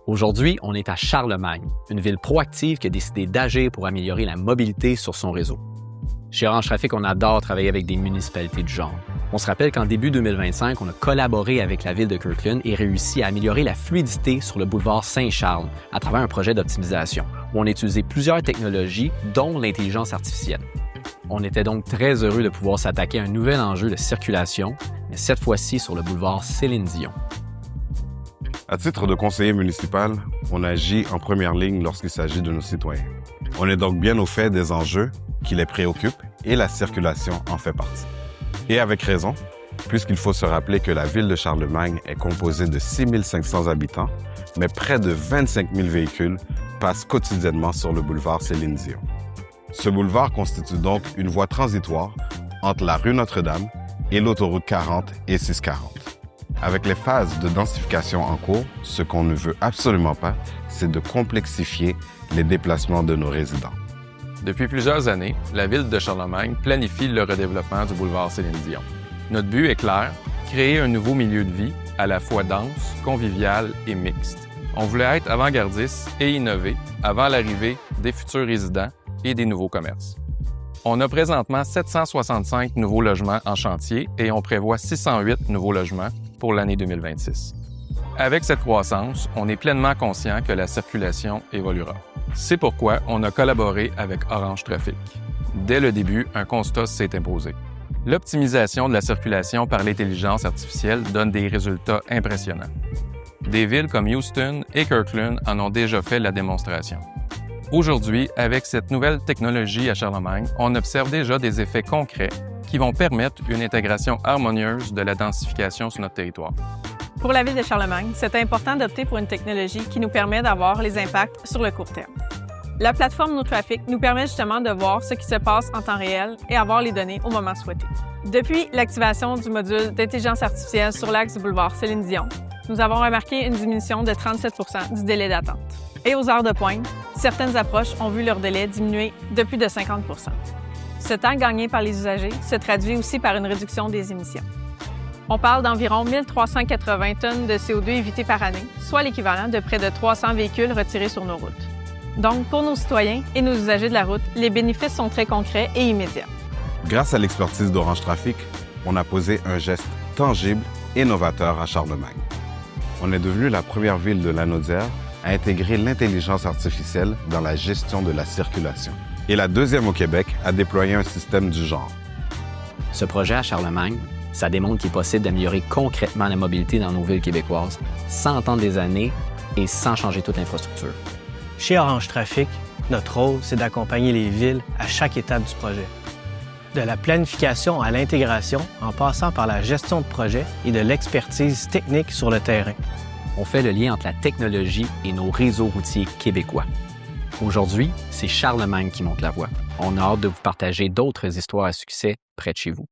Aujourd'hui, on est à Charlemagne, une ville proactive qui a décidé d'agir pour améliorer la mobilité sur son réseau. Chez Orange Trafic, on adore travailler avec des municipalités du genre. On se rappelle qu'en début 2025, on a collaboré avec la ville de Kirkland et réussi à améliorer la fluidité sur le boulevard Saint-Charles à travers un projet d'optimisation où on a utilisé plusieurs technologies, dont l'intelligence artificielle. On était donc très heureux de pouvoir s'attaquer à un nouvel enjeu de circulation, mais cette fois-ci sur le boulevard Céline-Dion. À titre de conseiller municipal, on agit en première ligne lorsqu'il s'agit de nos citoyens. On est donc bien au fait des enjeux qui les préoccupent et la circulation en fait partie. Et avec raison, puisqu'il faut se rappeler que la ville de Charlemagne est composée de 6 500 habitants, mais près de 25 000 véhicules passent quotidiennement sur le boulevard Céline-Dion. Ce boulevard constitue donc une voie transitoire entre la rue Notre-Dame et l'autoroute 40 et 640. Avec les phases de densification en cours, ce qu'on ne veut absolument pas, c'est de complexifier les déplacements de nos résidents. Depuis plusieurs années, la ville de Charlemagne planifie le redéveloppement du boulevard Céline-Dion. Notre but est clair, créer un nouveau milieu de vie à la fois dense, convivial et mixte. On voulait être avant-gardiste et innover avant l'arrivée des futurs résidents et des nouveaux commerces. On a présentement 765 nouveaux logements en chantier et on prévoit 608 nouveaux logements pour l'année 2026. Avec cette croissance, on est pleinement conscient que la circulation évoluera. C'est pourquoi on a collaboré avec Orange Trafic. Dès le début, un constat s'est imposé. L'optimisation de la circulation par l'intelligence artificielle donne des résultats impressionnants. Des villes comme Houston et Kirkland en ont déjà fait la démonstration. Aujourd'hui, avec cette nouvelle technologie à Charlemagne, on observe déjà des effets concrets qui vont permettre une intégration harmonieuse de la densification sur notre territoire. Pour la ville de Charlemagne, c'est important d'opter pour une technologie qui nous permet d'avoir les impacts sur le court terme. La plateforme NoTraffic nous permet justement de voir ce qui se passe en temps réel et avoir les données au moment souhaité. Depuis l'activation du module d'intelligence artificielle sur l'axe du boulevard Céline-Dion, nous avons remarqué une diminution de 37 % du délai d'attente. Et aux heures de pointe, certaines approches ont vu leur délai diminuer de plus de 50 %. Ce temps gagné par les usagers se traduit aussi par une réduction des émissions. On parle d'environ 1 380 tonnes de CO2 évitées par année, soit l'équivalent de près de 300 véhicules retirés sur nos routes. Donc, pour nos citoyens et nos usagers de la route, les bénéfices sont très concrets et immédiats. Grâce à l'expertise d'Orange Trafic, on a posé un geste tangible et novateur à Charlemagne. On est devenu la première ville de l'Anaudière à intégrer l'intelligence artificielle dans la gestion de la circulation. Et la deuxième au Québec à déployer un système du genre. Ce projet à Charlemagne, ça démontre qu'il est possible d'améliorer concrètement la mobilité dans nos villes québécoises sans attendre des années et sans changer toute l'infrastructure. Chez Orange Trafic, notre rôle, c'est d'accompagner les villes à chaque étape du projet. De la planification à l'intégration, en passant par la gestion de projet et de l'expertise technique sur le terrain. On fait le lien entre la technologie et nos réseaux routiers québécois. Aujourd'hui, c'est Charlemagne qui monte la voie. On a hâte de vous partager d'autres histoires à succès près de chez vous.